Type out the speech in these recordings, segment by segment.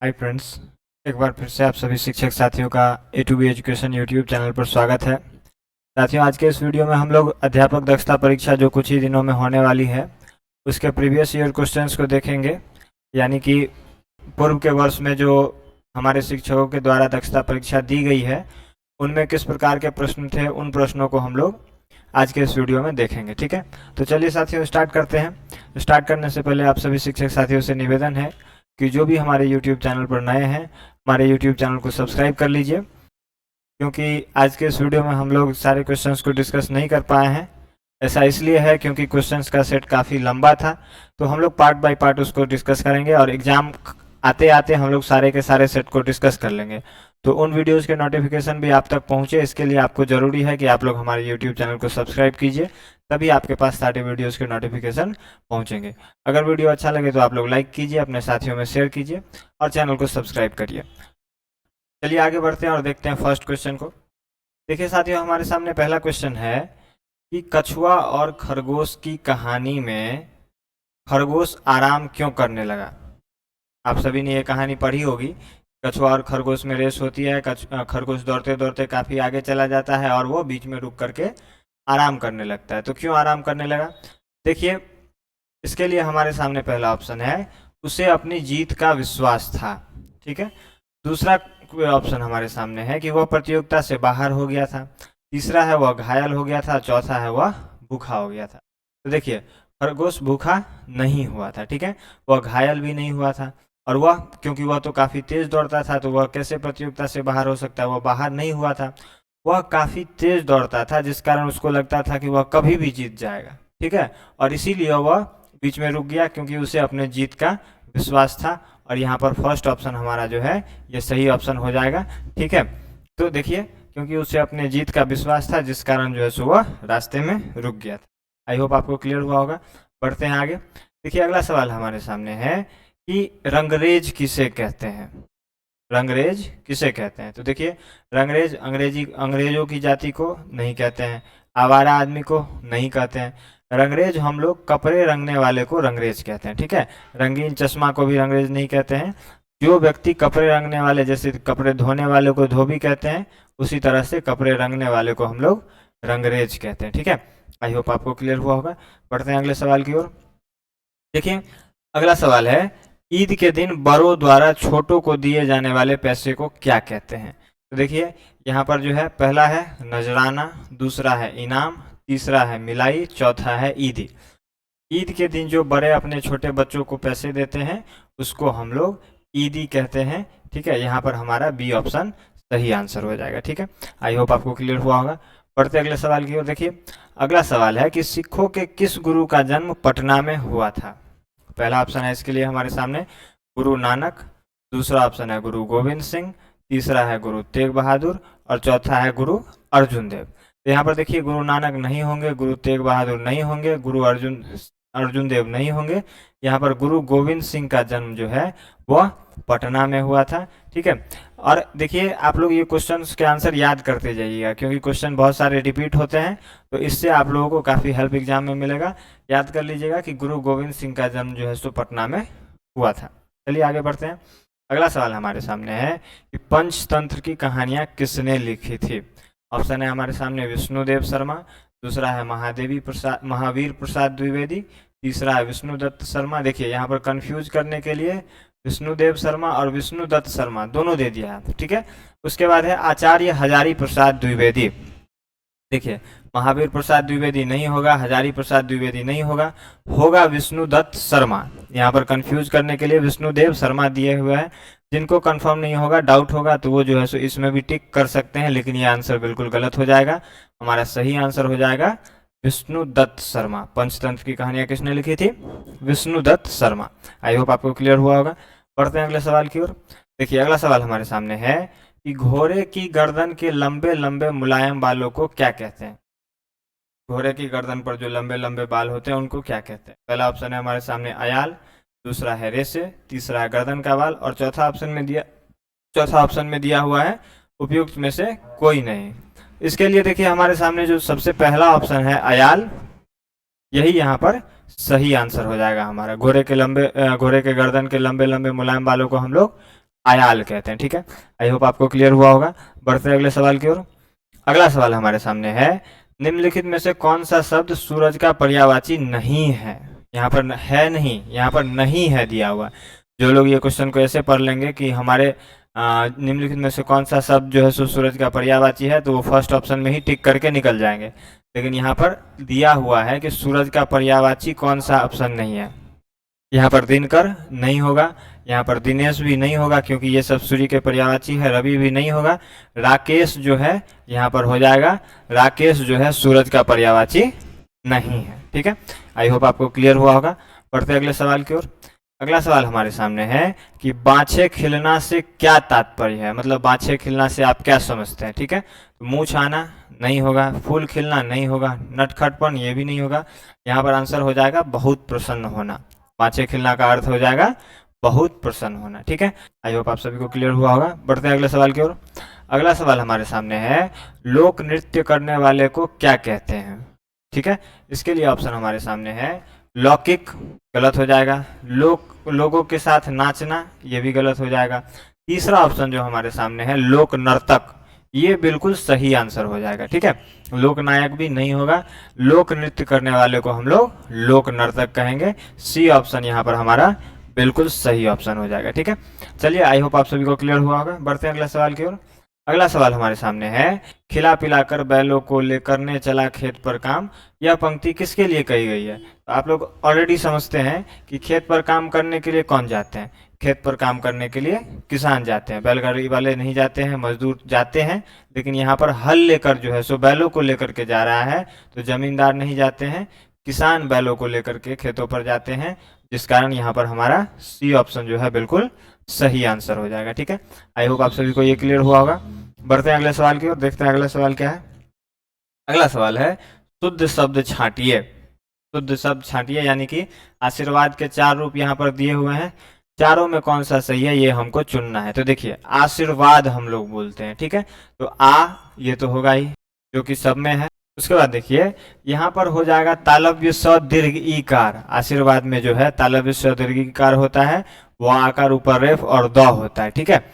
Hi friends, एक बार फिर से आप सभी शिक्षक साथियों का A to B education YouTube channel पर स्वागत है। साथियों, आज के इस वीडियो में हम लोग अध्यापक दक्षता परीक्षा जो कुछ ही दिनों में होने वाली है उसके प्रीवियस ईयर क्वेश्चंस को देखेंगे। यानी कि पूर्व के वर्ष में जो हमारे शिक्षकों के द्वारा दक्षता परीक्षा दी गई है उनमें किस प्रकार के प्रश्न थे, उन प्रश्नों को हम लोग आज के इस वीडियो में देखेंगे। ठीक है, तो चलिए साथियों स्टार्ट करते हैं। स्टार्ट करने से पहले आप सभी शिक्षक साथियों से निवेदन है कि जो भी हमारे YouTube चैनल पर नए हैं हमारे YouTube चैनल को सब्सक्राइब कर लीजिए, क्योंकि आज के इस वीडियो में हम लोग सारे क्वेश्चंस को डिस्कस नहीं कर पाए हैं। ऐसा इसलिए है क्योंकि क्वेश्चंस का सेट काफ़ी लंबा था, तो हम लोग पार्ट बाय पार्ट उसको डिस्कस करेंगे और एग्जाम आते आते हम लोग सारे के सारे सेट को डिस्कस कर लेंगे। तो उन वीडियोज़ के नोटिफिकेशन भी आप तक पहुँचे, इसके लिए आपको ज़रूरी है कि आप लोग हमारे यूट्यूब चैनल को सब्सक्राइब कीजिए, तभी आपके पास सारे वीडियोज़ के नोटिफिकेशन पहुँचेंगे। अगर वीडियो अच्छा लगे तो आप लोग लाइक कीजिए, अपने साथियों में शेयर कीजिए और चैनल को सब्सक्राइब करिए। चलिए आगे बढ़ते हैं और देखते हैं फर्स्ट क्वेश्चन को। देखिए साथियों, हमारे सामने पहला क्वेश्चन है कि कछुआ और खरगोश की कहानी में खरगोश आराम क्यों करने लगा। आप सभी ने ये कहानी पढ़ी होगी। कछुआ और खरगोश में रेस होती है, खरगोश दौड़ते दौड़ते काफ़ी आगे चला जाता है और वो बीच में रुक करके आराम करने लगता है। तो क्यों आराम करने लगा? देखिए, इसके लिए हमारे सामने पहला ऑप्शन है उसे अपनी जीत का विश्वास था। ठीक है, दूसरा ऑप्शन हमारे सामने है कि वह प्रतियोगिता से बाहर हो गया था। तीसरा है वह घायल हो गया था। चौथा है वह भूखा हो गया था। तो देखिए, खरगोश भूखा नहीं हुआ था, ठीक है, वह घायल भी नहीं हुआ था और वह क्योंकि वह तो काफ़ी तेज दौड़ता था तो वह कैसे प्रतियोगिता से बाहर हो सकता है। वह बाहर नहीं हुआ था, वह काफ़ी तेज दौड़ता था जिस कारण उसको लगता था कि वह कभी भी जीत जाएगा। ठीक है, और इसीलिए वह बीच में रुक गया क्योंकि उसे अपने जीत का विश्वास था। और यहाँ पर फर्स्ट ऑप्शन हमारा जो है ये सही ऑप्शन हो जाएगा। ठीक है, तो देखिए, क्योंकि उसे अपने जीत का विश्वास था जिस कारण जो है सो वह रास्ते में रुक गया था। आई होप आपको क्लियर हुआ होगा। बढ़ते हैं आगे। देखिए, अगला सवाल हमारे सामने है कि रंगरेज किसे कहते हैं। रंगरेज किसे कहते हैं? तो देखिए, रंगरेज अंग्रेजों की जाति को नहीं कहते हैं, आवारा आदमी को नहीं कहते हैं। रंगरेज हम लोग कपड़े रंगने वाले को रंगरेज कहते हैं। ठीक है, रंगीन चश्मा को भी रंगरेज नहीं कहते हैं। जो व्यक्ति कपड़े रंगने वाले, जैसे कपड़े धोने वाले को धोबी कहते हैं, उसी तरह से कपड़े रंगने वाले को हम लोग रंगरेज कहते हैं। ठीक है, आई होप आपको क्लियर हुआ होगा। बढ़ते हैं अगले सवाल की ओर। देखिए, अगला सवाल है ईद के दिन बड़ों द्वारा छोटों को दिए जाने वाले पैसे को क्या कहते हैं। तो देखिए, यहाँ पर जो है पहला है नजराना, दूसरा है इनाम, तीसरा है मिलाई, चौथा है ईदी। ईद के दिन जो बड़े अपने छोटे बच्चों को पैसे देते हैं उसको हम लोग ईदी कहते हैं। ठीक है, यहाँ पर हमारा बी ऑप्शन सही आंसर हो जाएगा। ठीक है, आई होप आपको क्लियर हुआ होगा। बढ़ते अगले सवाल की ओर। देखिए, अगला सवाल है कि सिखों के किस गुरु का जन्म पटना में हुआ था। पहला ऑप्शन है इसके लिए हमारे सामने गुरु नानक, दूसरा ऑप्शन है गुरु गोविंद सिंह, तीसरा है गुरु तेग बहादुर और चौथा है गुरु अर्जुन देव। तो यहाँ पर देखिए, गुरु नानक नहीं होंगे, गुरु तेग बहादुर नहीं होंगे, गुरु अर्जुन देव नहीं होंगे। यहाँ पर गुरु गोविंद सिंह का जन्म जो है वह पटना में हुआ था। ठीक है, और देखिए, आप लोग ये क्वेश्चन के आंसर याद करते जाइएगा क्योंकि क्वेश्चन बहुत सारे रिपीट होते हैं, तो इससे आप लोगों को काफ़ी हेल्प एग्जाम में मिलेगा। याद कर लीजिएगा कि गुरु गोविंद सिंह का जन्म जो है सो पटना में हुआ था। चलिए आगे बढ़ते हैं। अगला सवाल हमारे सामने है कि पंचतंत्र की कहानियाँ किसने लिखी थी। ऑप्शन है हमारे सामने विष्णुदेव शर्मा, दूसरा है महावीर प्रसाद द्विवेदी, तीसरा है विष्णुदत्त शर्मा। देखिए, यहाँ पर कंफ्यूज करने के लिए विष्णुदेव शर्मा और विष्णुदत्त शर्मा दोनों दे दिया है। ठीक है, उसके बाद है आचार्य हजारी प्रसाद द्विवेदी। देखिए, महावीर प्रसाद द्विवेदी नहीं होगा, हजारी प्रसाद द्विवेदी नहीं होगा, होगा विष्णुदत्त शर्मा। यहाँ पर कंफ्यूज करने के लिए विष्णुदेव शर्मा दिए हुए हैं। जिनको कंफर्म नहीं होगा, डाउट होगा, तो वो जो है सो इसमें भी टिक कर सकते हैं, लेकिन ये आंसर बिल्कुल गलत हो जाएगा। हमारा सही आंसर हो जाएगा विष्णुदत्त शर्मा। पंचतंत्र की कहानियां किसने लिखी थी? विष्णुदत्त शर्मा। आई होप आपको क्लियर हुआ होगा। बढ़ते हैं अगले सवाल की ओर। देखिए, अगला सवाल हमारे सामने है कि घोड़े की गर्दन के लंबे लंबे मुलायम बालों को क्या कहते हैं। घोड़े की गर्दन पर जो लंबे लंबे बाल होते हैं उनको क्या कहते हैं। पहला ऑप्शन है हमारे सामने अयाल, दूसरा है रेशे, तीसरा है गर्दन का बाल और चौथा ऑप्शन में दिया हुआ है उपयुक्त में से कोई नहीं। इसके लिए देखिए, हमारे सामने जो सबसे पहला ऑप्शन है अयाल, यही यहाँ पर सही आंसर हो जाएगा हमारा। घोड़े के गर्दन के लंबे लंबे मुलायम बालों को हम लोग आयाल कहते हैं। ठीक है, आई होप आपको क्लियर हुआ होगा। बढ़ते हैं अगले सवाल की ओर। अगला सवाल हमारे सामने है, निम्नलिखित में से कौन सा शब्द सूरज का पर्यायवाची नहीं है? यहाँ पर है नहीं, यहाँ पर नहीं है दिया हुआ। जो लोग ये क्वेश्चन को ऐसे पढ़ लेंगे कि हमारे निम्नलिखित में से कौन सा शब्द जो है सो सूरज का पर्यायवाची है, तो वो फर्स्ट ऑप्शन में ही टिक करके निकल जाएंगे। लेकिन यहाँ पर दिया हुआ है कि सूरज का पर्यायवाची कौन सा ऑप्शन नहीं है। यहाँ पर दिनकर नहीं होगा, यहाँ पर दिनेश भी नहीं होगा क्योंकि ये सब सूर्य के पर्यायवाची है। रवि भी नहीं होगा। राकेश जो है यहाँ पर हो जाएगा, राकेश जो है सूरज का पर्यायवाची नहीं है। ठीक है, आई होप आपको क्लियर हुआ होगा। बढ़ते अगले सवाल की ओर। अगला सवाल हमारे सामने है कि बाछे खिलना से क्या तात्पर्य है, मतलब बाछे खिलना से आप क्या समझते हैं? ठीक है, तो मूछ आना नहीं होगा, फूल खिलना नहीं होगा, नटखटपन ये भी नहीं होगा। यहाँ पर आंसर हो जाएगा बहुत प्रसन्न होना। बाछे खिलना का अर्थ हो जाएगा बहुत प्रसन्न होना। ठीक है, आई होप आप सभी को क्लियर हुआ होगा। बढ़ते हैं अगले सवाल की ओर। अगला सवाल हमारे सामने है, लोक नृत्य करने वाले को क्या कहते हैं? ठीक है, इसके लिए ऑप्शन हमारे सामने है, लौकिक गलत हो जाएगा, लोगों के साथ नाचना ये भी गलत हो जाएगा। तीसरा ऑप्शन जो हमारे सामने है, लोक नर्तक, ये बिल्कुल सही आंसर हो जाएगा। ठीक है, लोक नायक भी नहीं होगा, लोक नृत्य करने वाले को हम लोग लोक नर्तक कहेंगे। सी ऑप्शन यहाँ पर हमारा बिल्कुल सही ऑप्शन हो जाएगा। ठीक है, चलिए आई होप आप सभी को क्लियर हुआ होगा। बढ़ते हैं अगला सवाल की ओर। अगला सवाल हमारे सामने है, खिला पिलाकर बैलों को ले करने चला खेत पर काम, यह पंक्ति किसके लिए कही गई है? तो आप लोग ऑलरेडी समझते हैं कि खेत पर काम करने के लिए कौन जाते हैं? खेत पर काम करने के लिए किसान जाते हैं, बैलगाड़ी वाले नहीं जाते हैं, मजदूर जाते हैं। लेकिन यहाँ पर हल लेकर जो है सो बैलों को लेकर के जा रहा है, तो जमींदार नहीं जाते हैं, किसान बैलों को लेकर के खेतों पर जाते हैं, जिस कारण यहाँ पर हमारा सी ऑप्शन जो है बिल्कुल सही आंसर हो जाएगा। ठीक है, आई होप आप सभी को ये क्लियर हुआ होगा। बढ़ते हैं अगले सवाल की ओर, देखते हैं अगला सवाल क्या है। अगला सवाल है, शुद्ध शब्द छांटिए। शुद्ध शब्द छांटिए यानी कि आशीर्वाद के 4 रूप यहाँ पर दिए हुए हैं, चारों में कौन सा सही है ये हमको चुनना है। तो देखिए, आशीर्वाद हम लोग बोलते हैं। ठीक है, तो ये तो होगा ही जो कि सब में है। उसके बाद देखिए, यहाँ पर हो जाएगा तालव्य स दीर्घ ईकार। आशीर्वाद में जो है तालव्य स दीर्घ ईकार होता है, वो आकार ऊपर रेफ और द होता है। ठीक है,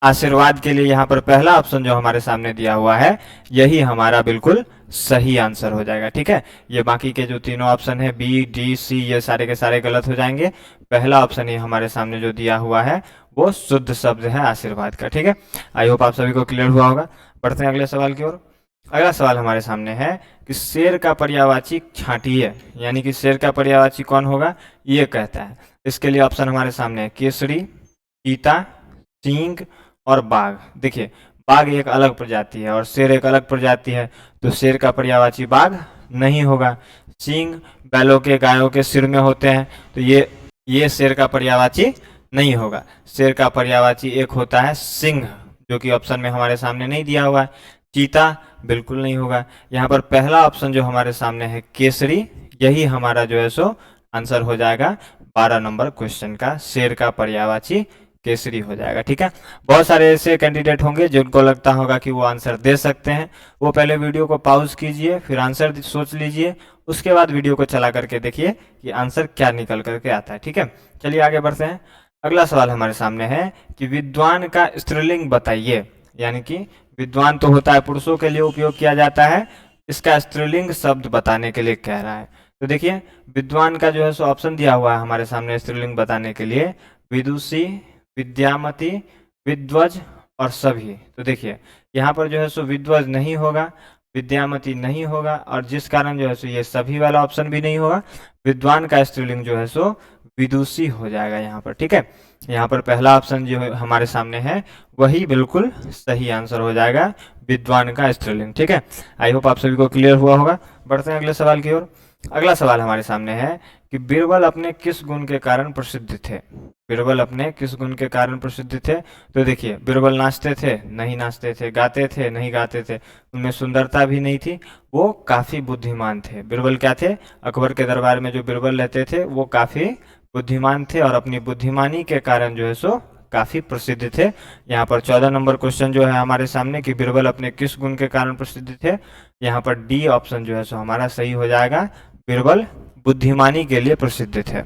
आशीर्वाद के लिए यहाँ पर पहला ऑप्शन जो हमारे सामने दिया हुआ है, यही हमारा बिल्कुल सही आंसर हो जाएगा। ठीक है, ये बाकी के जो तीनों ऑप्शन है बी डी सी, ये सारे के सारे गलत हो जाएंगे। पहला ऑप्शन ही हमारे सामने जो दिया हुआ है वो शुद्ध शब्द है आशीर्वाद का। ठीक है, आई होप आप सभी को क्लियर हुआ होगा। बढ़ते हैं अगले सवाल की ओर। अगला सवाल हमारे सामने है कि शेर का पर्यायवाची छांटिए, यानी कि शेर का पर्यायवाची कौन होगा ये कहता है। इसके लिए ऑप्शन हमारे सामने है, केसरी, चीता, सींग और बाघ। देखिए, बाघ एक अलग प्रजाति है और शेर एक अलग प्रजाति है, तो शेर का पर्यायवाची बाघ नहीं होगा। सींग बैलों के गायों के सिर में होते हैं, तो ये शेर का पर्यायवाची नहीं होगा। शेर का पर्यायवाची एक होता है सिंह, जो कि ऑप्शन में हमारे सामने नहीं दिया हुआ है। चीता बिल्कुल नहीं होगा। यहाँ पर पहला ऑप्शन जो हमारे सामने है केसरी, यही हमारा जो है सो आंसर हो जाएगा 12 नंबर क्वेश्चन का। शेर का पर्यायवाची केसरी हो जाएगा। ठीक है, बहुत सारे ऐसे कैंडिडेट होंगे जिनको लगता होगा कि वो आंसर दे सकते हैं, वो पहले वीडियो को पॉज कीजिए, फिर आंसर सोच लीजिए, उसके बाद वीडियो को चला करके देखिए कि आंसर क्या निकल करके आता है। ठीक है, चलिए आगे बढ़ते हैं। अगला सवाल हमारे सामने है कि विद्वान का स्त्रीलिंग बताइए, यानी कि विद्वान तो होता है पुरुषों के लिए उपयोग किया जाता है, इसका स्त्रीलिंग शब्द बताने के लिए कह रहा है। तो देखिए, विद्वान का जो है सो ऑप्शन दिया हुआ है हमारे सामने स्त्रीलिंग बताने के लिए, विदुषी, विद्यामती, विद्वज और सभी। तो देखिए, यहाँ पर जो है सो विद्वज नहीं होगा, विद्यामती नहीं होगा, और जिस कारण जो है सो ये सभी वाला ऑप्शन भी नहीं होगा। विद्वान का स्त्रीलिंग जो है सो विदुषी हो जाएगा यहाँ पर। ठीक है, यहाँ पर पहला ऑप्शन जो हमारे सामने है वही बिल्कुल सही आंसर हो जाएगा, विद्वान का स्त्रीलिंग। ठीक है, आई होप आप सभी को क्लियर हुआ होगा। बढ़ते हैं अगले सवाल की ओर। अगला सवाल हमारे सामने है कि बीरबल अपने किस गुण के कारण प्रसिद्ध थे? बीरबल अपने किस गुण के कारण प्रसिद्ध थे? तो देखिए, बीरबल नाचते थे? नहीं नाचते थे। गाते थे? नहीं गाते थे। उनमें सुंदरता भी नहीं थी, वो काफी बुद्धिमान थे। बीरबल क्या थे? अकबर के दरबार में जो बीरबल रहते थे वो काफी बुद्धिमान थे और अपनी बुद्धिमानी के कारण जो है सो काफी प्रसिद्ध थे। यहाँ पर 14 नंबर क्वेश्चन जो है हमारे सामने कि बीरबल अपने किस गुण के कारण प्रसिद्ध थे, यहाँ पर डी ऑप्शन जो है सो हमारा सही हो जाएगा, बीरबल बुद्धिमानी के लिए प्रसिद्ध थे।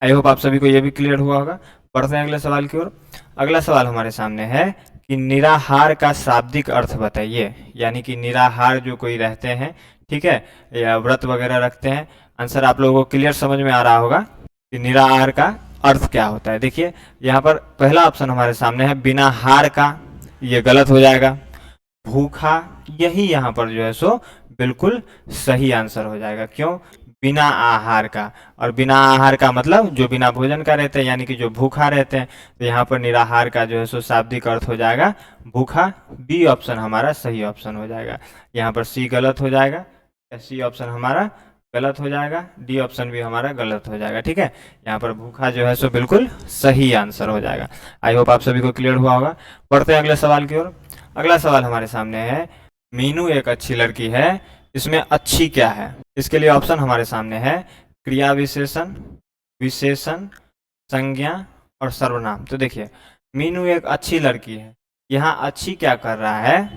आई होप आप सभी को ये भी क्लियर हुआ होगा। बढ़ते हैं अगले सवाल की ओर। अगला सवाल हमारे सामने है कि निराहार का शाब्दिक अर्थ बताइए। यानी कि निराहार जो कोई रहते हैं, ठीक है, या व्रत वगैरह रखते हैं। आंसर आप लोगों को क्लियर समझ में आ रहा होगा कि निराहार का अर्थ क्या होता है। देखिए यहाँ पर पहला ऑप्शन हमारे सामने है बिना हार का, ये गलत हो जाएगा। भूखा, यही यहाँ पर जो है सो बिल्कुल सही आंसर हो जाएगा। क्यों? बिना आहार का, और बिना आहार का मतलब जो बिना भोजन का रहते हैं, यानी कि जो भूखा रहते हैं। तो यहाँ पर निराहार का जो है सो शाब्दिक अर्थ हो जाएगा भूखा। बी ऑप्शन हमारा सही ऑप्शन हो जाएगा। यहाँ पर सी गलत हो जाएगा, सी ऑप्शन हमारा गलत हो जाएगा, डी ऑप्शन भी हमारा गलत हो जाएगा। ठीक है, यहाँ पर भूखा जो है सो बिल्कुल सही आंसर हो जाएगा। आई होप आप सभी को क्लियर हुआ होगा। बढ़ते हैं अगले सवाल की ओर। अगला सवाल हमारे सामने है, मीनू एक अच्छी लड़की है, इसमें अच्छी क्या है? इसके लिए ऑप्शन हमारे सामने है क्रिया विशेषण, विशेषण, संज्ञा और सर्वनाम। तो देखिए मीनू एक अच्छी लड़की है, यहाँ अच्छी क्या कर रहा है?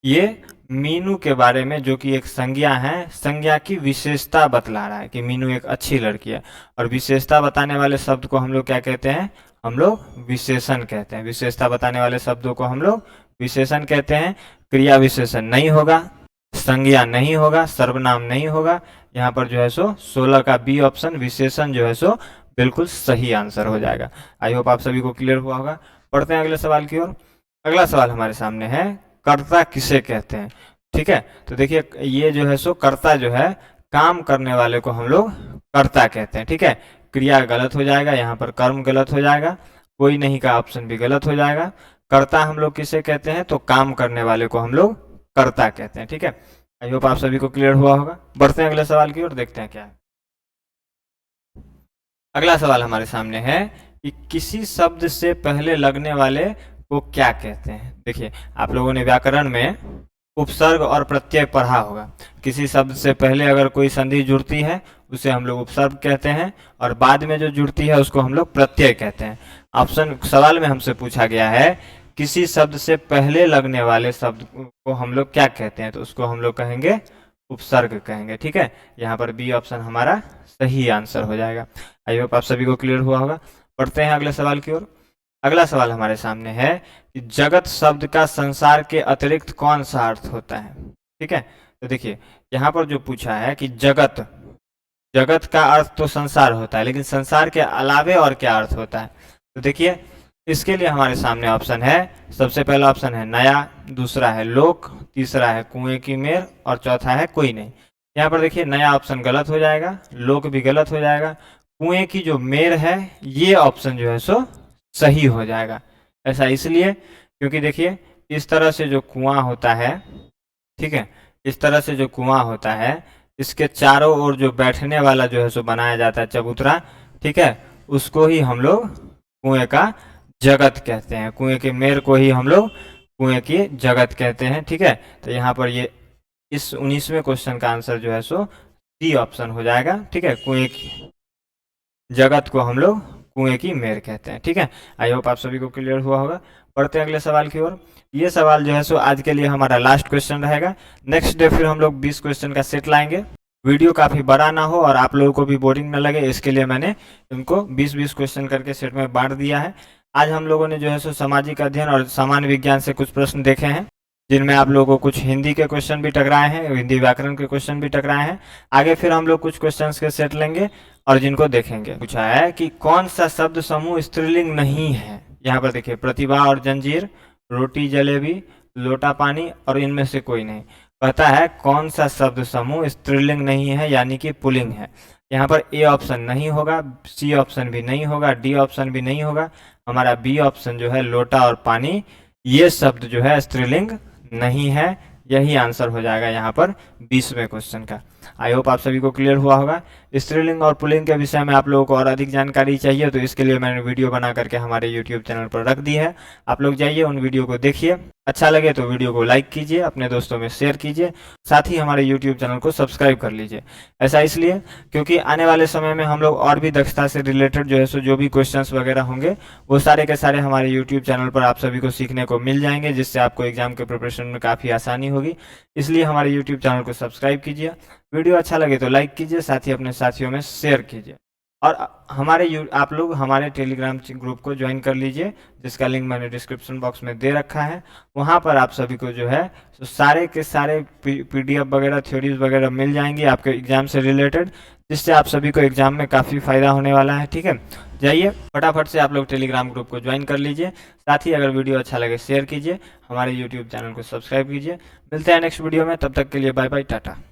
ये मीनू के बारे में जो कि एक संज्ञा है, संज्ञा की विशेषता बतला रहा है कि मीनू एक अच्छी लड़की है। और विशेषता बताने वाले शब्द को हम लोग क्या कहते हैं? हम लोग विशेषण कहते हैं। विशेषता बताने वाले शब्दों को हम लोग विशेषण कहते हैं। क्रिया विशेषण नहीं होगा, संज्ञा नहीं होगा, सर्वनाम नहीं होगा। यहाँ पर जो है सो 16 का बी ऑप्शन विशेषण जो है सो बिल्कुल सही आंसर हो जाएगा। आई होप आप सभी को क्लियर हुआ होगा। पढ़ते हैं अगले सवाल की ओर। अगला सवाल हमारे सामने है, कर्ता किसे कहते हैं? ठीक है, तो देखिए ये जो है सो कर्ता जो है, काम करने वाले को हम लोग कर्ता कहते हैं। ठीक है, क्रिया गलत हो जाएगा, यहाँ पर कर्म गलत हो जाएगा, कोई नहीं का ऑप्शन भी गलत हो जाएगा। कर्ता हम लोग किसे कहते हैं? तो काम करने वाले को हम लोग कर्ता कहते हैं। ठीक है, आई होप आप सभी को क्लियर हुआ होगा। बढ़ते हैं अगले सवाल की ओर, देखते हैं क्या है। अगला सवाल हमारे सामने है कि किसी शब्द से पहले लगने वाले को क्या कहते हैं? देखिए आप लोगों ने व्याकरण में उपसर्ग और प्रत्यय पढ़ा होगा। किसी शब्द से पहले अगर कोई संधि जुड़ती है उसे हम लोग उपसर्ग कहते हैं, और बाद में जो जुड़ती है उसको हम लोग प्रत्यय कहते हैं। ऑप्शन सवाल में हमसे पूछा गया है किसी शब्द से पहले लगने वाले शब्द को हम लोग क्या कहते हैं? तो उसको हम लोग कहेंगे उपसर्ग कहेंगे। ठीक है, यहाँ पर बी ऑप्शन हमारा सही आंसर हो जाएगा। आई होप आप सभी को क्लियर हुआ होगा। पढ़ते हैं अगले सवाल की ओर। अगला सवाल हमारे सामने है कि जगत शब्द का संसार के अतिरिक्त कौन सा अर्थ होता है? ठीक है, तो देखिए यहाँ पर जो पूछा है कि जगत, जगत का अर्थ तो संसार होता है, लेकिन संसार के अलावे और क्या अर्थ होता है? तो देखिए इसके लिए हमारे सामने ऑप्शन है, सबसे पहला ऑप्शन है नया, दूसरा है लोक, तीसरा है कुएं की मेर और चौथा है कोई नहीं। यहाँ पर देखिए नया ऑप्शन गलत हो जाएगा, लोक भी गलत हो जाएगा, कुएं की जो मेर है ये ऑप्शन जो है सो सही हो जाएगा। ऐसा इसलिए क्योंकि देखिए इस तरह से जो कुआं होता है, ठीक है, इस तरह से जो कुआं होता है इसके चारों ओर जो बैठने वाला जो है सो बनाया जाता है चबूतरा, ठीक है, उसको ही हम लोग कुएं का जगत कहते हैं। कुएं के मेर को ही हम लोग कुएं की जगत कहते हैं। ठीक है, तो यहाँ पर ये इस 19वें क्वेश्चन का आंसर जो है सो डी ऑप्शन हो जाएगा। ठीक है, कुएं की जगत को हम लोग कुएं की मेर कहते हैं। ठीक है, आई होप आप सभी को क्लियर हुआ होगा। पढ़ते हैं अगले सवाल की ओर। ये सवाल जो है सो आज के लिए हमारा लास्ट क्वेश्चन रहेगा। नेक्स्ट डे फिर हम लोग 20 क्वेश्चन का सेट लाएंगे। वीडियो काफ़ी बड़ा ना हो और आप लोगों को भी बोरिंग ना लगे, इसके लिए मैंने इनको 20-20 क्वेश्चन करके सेट में बांट दिया है। आज हम लोगों ने जो है सो सामाजिक अध्ययन और सामान्य विज्ञान से कुछ प्रश्न देखे हैं, जिनमें आप लोगों को कुछ हिंदी के क्वेश्चन भी टकराए हैं, हिंदी व्याकरण के क्वेश्चन भी टकराए हैं। आगे फिर हम लोग कुछ क्वेश्चंस के सेट लेंगे और जिनको देखेंगे। पूछा है कि कौन सा शब्द समूह स्त्रीलिंग नहीं है? यहाँ पर देखिए प्रतिभा और जंजीर, रोटी जलेबी, लोटा पानी और इनमें से कोई नहीं। कहता है कौन सा शब्द समूह स्त्रीलिंग नहीं है, यानी कि पुल्लिंग है। यहाँ पर ए ऑप्शन नहीं होगा, सी ऑप्शन भी नहीं होगा, डी ऑप्शन भी नहीं होगा। हमारा बी ऑप्शन जो है लोटा और पानी, ये शब्द जो है स्त्रीलिंग नहीं है। यही आंसर हो जाएगा यहाँ पर 20वें क्वेश्चन का। आई होप आप सभी को क्लियर हुआ होगा। स्त्रीलिंग और पुल्लिंग के विषय में आप लोगों को और अधिक जानकारी चाहिए तो इसके लिए मैंने वीडियो बना करके हमारे यूट्यूब चैनल पर रख दी है। आप लोग जाइए उन वीडियो को देखिए, अच्छा लगे तो वीडियो को लाइक कीजिए, अपने दोस्तों में शेयर कीजिए, साथ ही हमारे यूट्यूब चैनल को सब्सक्राइब कर लीजिए। ऐसा इसलिए क्योंकि आने वाले समय में हम लोग और भी दक्षता से रिलेटेड जो है सो जो भी क्वेश्चंस वगैरह होंगे वो सारे के सारे हमारे यूट्यूब चैनल पर आप सभी को सीखने को मिल जाएंगे, जिससे आपको एग्जाम के प्रिपरेशन में काफ़ी आसानी होगी। इसलिए हमारे यूट्यूब चैनल को सब्सक्राइब कीजिए, वीडियो अच्छा लगे तो लाइक कीजिए, साथ ही अपने साथियों में शेयर कीजिए। और आप लोग हमारे टेलीग्राम ग्रुप को ज्वाइन कर लीजिए, जिसका लिंक मैंने डिस्क्रिप्शन बॉक्स में दे रखा है। वहाँ पर आप सभी को जो है तो सारे के सारे पीडीएफ वगैरह, थ्योरीज वगैरह मिल जाएंगी आपके एग्जाम से रिलेटेड, जिससे आप सभी को एग्जाम में काफ़ी फ़ायदा होने वाला है। ठीक है, जाइए फटाफट से आप लोग टेलीग्राम ग्रुप को ज्वाइन कर लीजिए। साथ ही अगर वीडियो अच्छा लगे शेयर कीजिए, हमारे यूट्यूब चैनल को सब्सक्राइब कीजिए। मिलते हैं नेक्स्ट वीडियो में, तब तक के लिए बाय बाय, टाटा।